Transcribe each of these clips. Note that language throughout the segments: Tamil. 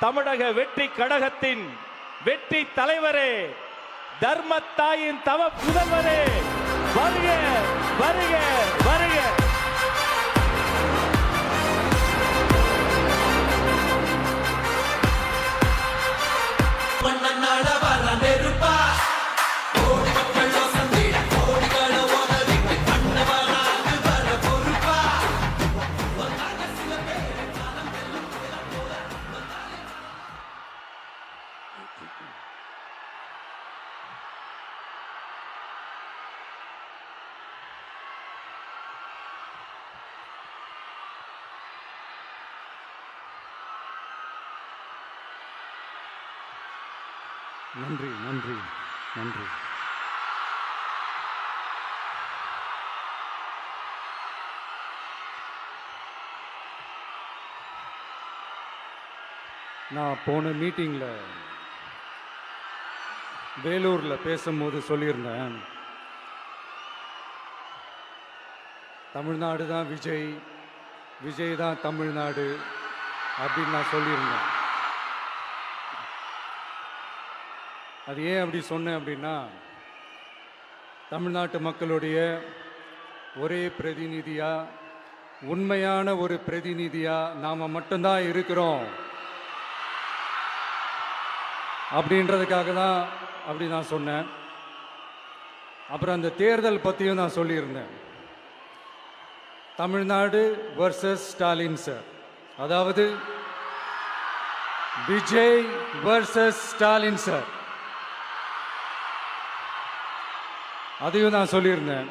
தமிழக வெற்றி கழகத்தின் வெற்றி தலைவரே, தர்மத்தாயின் தவ புதல்வரே, வருக வருக வருக. நன்றி நன்றி நன்றி. நான் போன மீட்டிங்கில் வேலூரில் பேசும்போது சொல்லியிருந்தேன், தமிழ்நாடு தான் விஜய், விஜய் தான் தமிழ்நாடு அப்படின்னு நான் சொல்லியிருந்தேன். அது ஏன் அப்படி சொன்னேன் அப்படின்னா, தமிழ்நாட்டு மக்களுடைய ஒரே பிரதிநிதியாக, உண்மையான ஒரு பிரதிநிதியாக நாம் மட்டும்தான் இருக்கிறோம் அப்படின்றதுக்காக தான் அப்படி நான் சொன்னேன். அப்புறம் அந்த தேர்தல் பற்றியும் நான் சொல்லியிருந்தேன். தமிழ்நாடு வர்சஸ் ஸ்டாலின் சார், அதாவது விஜய் வர்சஸ் ஸ்டாலின் சார், அதையும் நான் சொல்லியிருந்தேன்.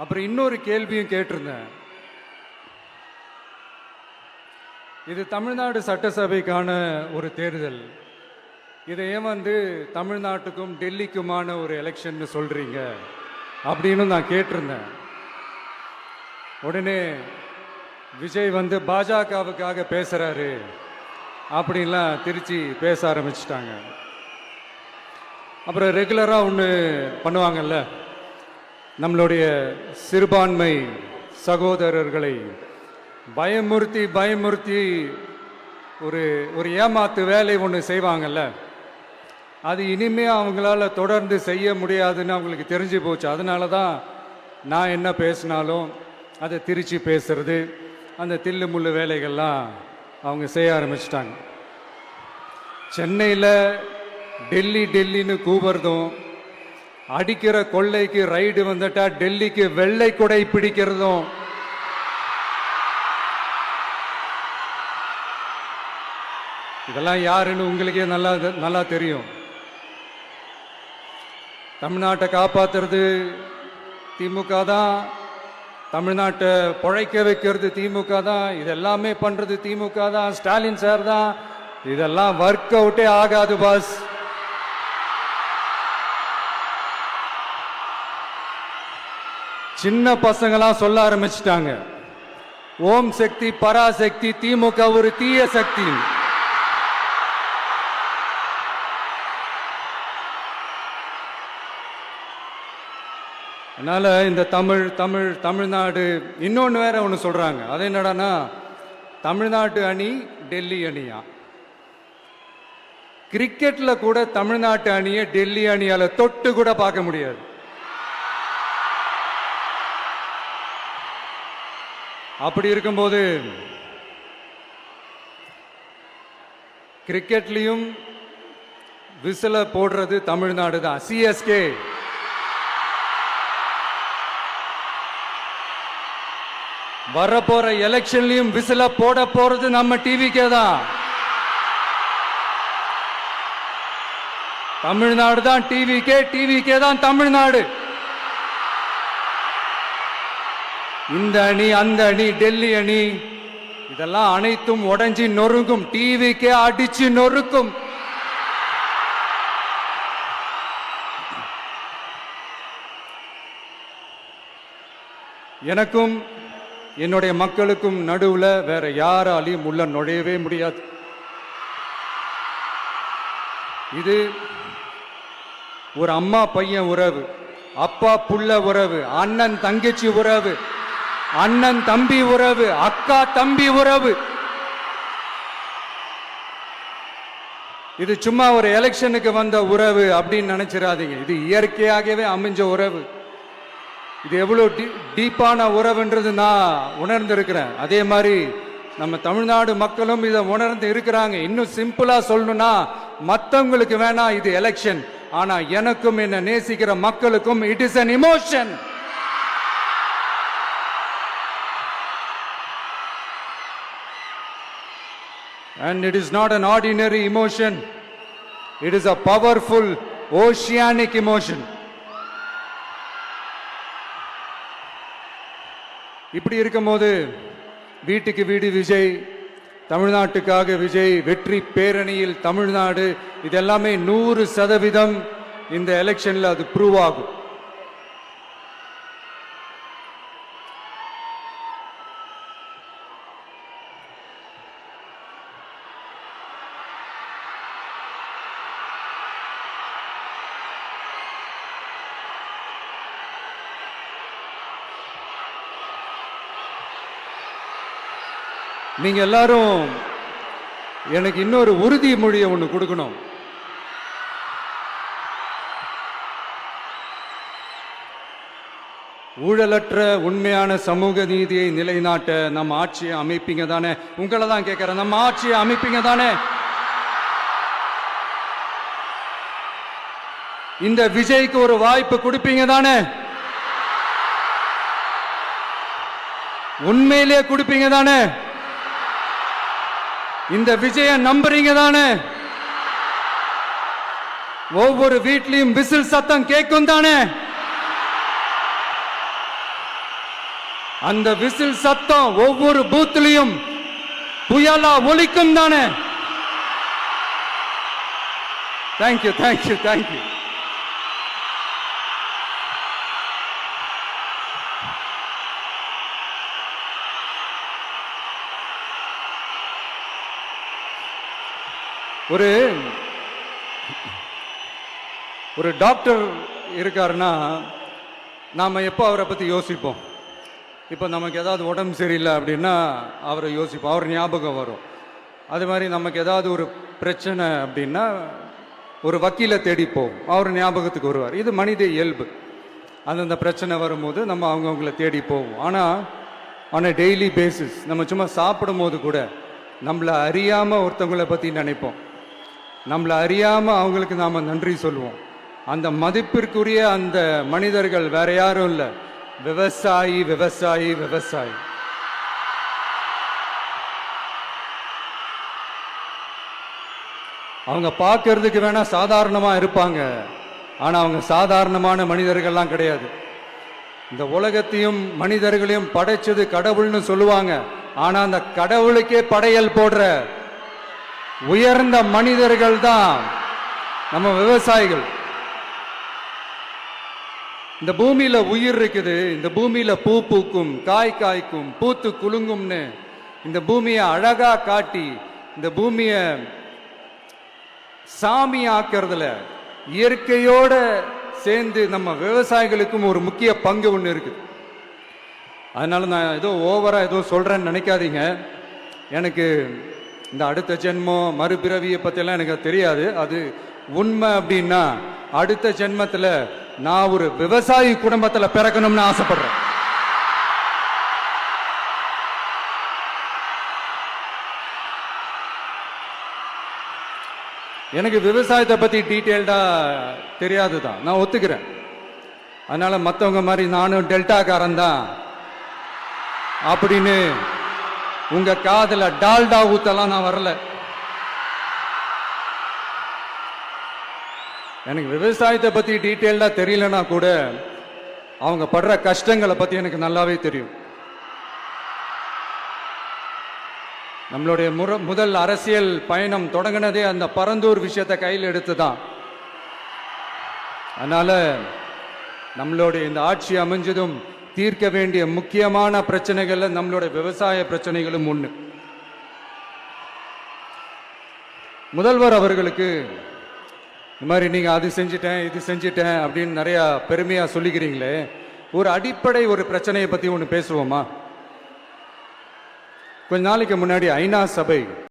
அப்புறம் இன்னொரு கேள்வியும் கேட்டிருந்தேன். இது தமிழ்நாடு சட்டசபைக்கான ஒரு தேர்தல், இதை ஏன் தமிழ்நாட்டுக்கும் டெல்லிக்குமான ஒரு எலெக்ஷன் சொல்றீங்க அப்படின்னு நான் கேட்டிருந்தேன். உடனே விஜய் பாஜகவுக்காக பேசுறாரு அப்படின்லாம் திருச்சி பேச ஆரம்பிச்சிட்டாங்க. அப்புறம் ரெகுலராக ஒன்று பண்ணுவாங்கல்ல, நம்மளுடைய சிறுபான்மை சகோதரர்களை பயமுறுத்தி பயமுறுத்தி ஒரு ஒரு ஏமாத்து வேலை ஒன்று செய்வாங்கல்ல, அது இனிமே அவங்களால தொடர்ந்து செய்ய முடியாதுன்னு அவங்களுக்கு தெரிஞ்சு போச்சு. அதனால தான் நான் என்ன பேசினாலும் அதை திருச்சி பேசுறது, அந்த தில்லு முள்ளு வேலைகள்லாம் அவங்க செய்ய ஆரம்பிச்சிட்டாங்க. சென்னையில் டெல்லி டெல்லின்னு கூவுறதும், அடிக்கிற கொள்ளைக்கு ரைடு வந்துட்டா டெல்லிக்கு வெள்ளை கொடை பிடிக்கிறதும், இதெல்லாம் யாருன்னு உங்களுக்கே நல்லா தெரியும். தமிழ்நாட்டை காப்பாத்துறது திமுக தான், தமிழ்நாட்டை பொழைக்க வைக்கிறது திமுக தான், இதெல்லாமே பண்றது திமுக தான், ஸ்டாலின் சார் தான். இதெல்லாம் ஒர்க் அவுட்டே ஆகாது பாஸ். சின்ன பசங்களாம் சொல்ல ஆரம்பிச்சிட்டாங்க, ஓம் சக்தி பராசக்தி, திமுக ஒரு தீய சக்தி. அதனால இந்த தமிழ்நாடு இன்னொன்று வேற ஒன்று சொல்றாங்க. அது என்னடானா, தமிழ்நாட்டு அணி டெல்லி அணியா. கிரிக்கெட்ல கூட தமிழ்நாட்டு அணியை டெல்லி அணியால தொட்டு கூட பார்க்க முடியாது. அப்படி இருக்கும்போது கிரிக்கெட்லையும் விசில போடுறது தமிழ்நாடு தான், சிஎஸ்கே. வரப்போற எலெக்ஷன்லயும் விசில போட போறது நம்ம டிவிக்கே தான். தமிழ்நாடு தான் டிவிக்கே, டிவிக்கே தான் தமிழ்நாடு. இந்த அணி அந்த அணி டெல்லி அணி இதெல்லாம் அனைத்தும் உடைஞ்சி நொறுங்கும், டிவிக்கே அடிச்சு நொறுக்கும். எனக்கும் என்னுடைய மக்களுக்கும் நடுவுல வேற யாராலையும் உள்ள நுழையவே முடியாது. இது ஒரு அம்மா பையன் உறவு, அப்பா புள்ள உறவு, அண்ணன் தங்கச்சி உறவு, அண்ணன் தம்பி உறவு, அக்கா தம்பி உறவு. இது சும்மா ஒரு எலெக்ஷனுக்கு வந்த உறவு அப்படின்னு நினைச்சிடாதீங்க. இது இயற்கையாகவே அமைஞ்ச உறவு. இது எவ்வளவு டீப்பான உறவுன்றது நான் உணர்ந்திருக்கிறேன். அதே மாதிரி நம்ம தமிழ்நாடு மக்களும் இதை உணர்ந்து இருக்கிறாங்க. இன்னும் சிம்பிளா சொல்லணும்னா, மற்றவங்களுக்கு வேணா இது எலெக்ஷன், ஆனா எனக்கும் என்ன நேசிக்கிற மக்களுக்கும் it is an emotion. And it is not an ordinary emotion. It is a powerful oceanic emotion. இப்படி இருக்கும்போது வீட்டுக்கு வீடு விஜய், தமிழ்நாட்டுக்காக விஜய், வெற்றி பேரணியில் தமிழ்நாடு, இதெல்லாமே 100% இந்த எலெக்ஷன்ல அது ப்ரூவ் ஆகும். நீங்க எல்லாரும் எனக்கு இன்னொரு உறுதிமொழியை ஒன்று கொடுக்கணும். ஊழலற்ற உண்மையான சமூக நீதியை நிலைநாட்ட நம்ம ஆட்சியை அமைப்பீங்க தானே? உங்களை தான் கேட்கிறேன், நம்ம ஆட்சியை அமைப்பீங்க தானே? இந்த விஜய்க்கு ஒரு வாய்ப்பு கொடுப்பீங்க தானே? உண்மையிலேயே கொடுப்பீங்க தானே? இந்த விஜய நம்புறீங்க தானே? ஒவ்வொரு வீட்லயும் விசில் சத்தம் கேட்கும் தானே? அந்த விசில் சத்தம் ஒவ்வொரு பூத்லயும் புயலா ஒலிக்கும் தானே? Thank you, thank you, thank you. ஒரு டாக்டர் இருக்காருன்னா நாம எப்போ அவரை பத்தி யோசிப்போம்? இப்போ நமக்கு ஏதாவது உடம்பு சரியில்லை அப்படின்னா அவரை யோசிப்போம், அவர் ஞாபகம் வரும். அது மாதிரி நமக்கு ஏதாவது ஒரு பிரச்சனை அப்படின்னா ஒரு வக்கீலை தேடிப்போம், அவர் ஞாபகத்துக்கு வருவார். இது மனித இயல்பு. அந்தந்த பிரச்சனை வரும்போது நம்ம அவங்கவுங்கள தேடி போவோம். ஆனால் ஆன் அ டெய்லி பேசிஸ் நம்ம சும்மா சாப்பிடும் போது கூட நம்மளை அறியாமல் ஒருத்தவங்களை பற்றி நினைப்போம். நம்மளை அறியாமல் அவங்களுக்கு நாம் நன்றி சொல்லுவோம். அந்த மதிப்பிற்குரிய அந்த மனிதர்கள் வேற யாரும் இல்லை, விவசாயி, விவசாயி, விவசாயி. அவங்க பார்க்கறதுக்கு வேணா சாதாரணமா இருப்பாங்க, ஆனா அவங்க சாதாரணமான மனிதர்கள்லாம் கிடையாது. இந்த உலகத்தையும் மனிதர்களையும் படைச்சது கடவுள்னு சொல்லுவாங்க, ஆனா அந்த கடவுளுக்கே படையல் போடுற உயர்ந்த மனிதர்கள் தான் நம்ம விவசாயிகள். இந்த பூமியில உயிர் இருக்குது, இந்த பூமியில பூ பூக்கும், காய் காய்க்கும், பூத்து குலுங்கும்னு இந்த பூமியை அழகா காட்டி இந்த பூமியை சாமி ஆக்கிறதுல இயற்கையோட சேர்ந்து நம்ம விவசாயிகளுக்கும் ஒரு முக்கிய பங்கு ஒன்று இருக்கு. அதனால நான் ஏதோ ஓவரா ஏதோ சொல்றேன்னு நினைக்காதீங்க. எனக்கு இந்த அடுத்த ஜென்மம் மறுபிறவியை பற்றியெல்லாம் எனக்கு தெரியாது. அது உண்மை அப்படின்னா அடுத்த ஜென்மத்தில் நான் ஒரு விவசாயி குடும்பத்தில் பிறக்கணும்னு ஆசைப்படுறேன். எனக்கு விவசாயத்தை பற்றி டீட்டெயில்டாக தெரியாது தான், நான் ஒத்துக்கிறேன். அதனால மற்றவங்க மாதிரி நானும் டெல்டாக்காரன் தான் அப்படின்னு உங்க காதுல டால்டா ஊத்தலாம் நான் வரல. எனக்கு விவசாயத்தை பத்தி டீட்டெயில்டா தெரியலனா கூட அவங்க படுற கஷ்டங்களை பத்தி எனக்கு நல்லாவே தெரியும். நம்மளுடைய முதல் அரசியல் பயணம் தொடங்கினதே அந்த பரந்தூர் விஷயத்தை கையில் எடுத்துதான். அதனால நம்மளுடைய இந்த ஆட்சி அமைஞ்சதும் தீர்க்க வேண்டிய முக்கியமான பிரச்சனைகள்ல நம்மளுடைய விவசாய பிரச்சனைகளும் ஒண்ணு. முதல்வர் அவர்களுக்கு இந்த மாதிரி நீங்க அது செஞ்சிட்டேன் இது செஞ்சிட்டேன் அப்படின்னு நிறைய பெருமையா சொல்லிக்கிறீங்களே, ஒரு அடிப்படை ஒரு பிரச்சனையை பத்தி ஒன்று பேசுவோமா? கொஞ்ச நாளைக்கு முன்னாடி ஐநா சபை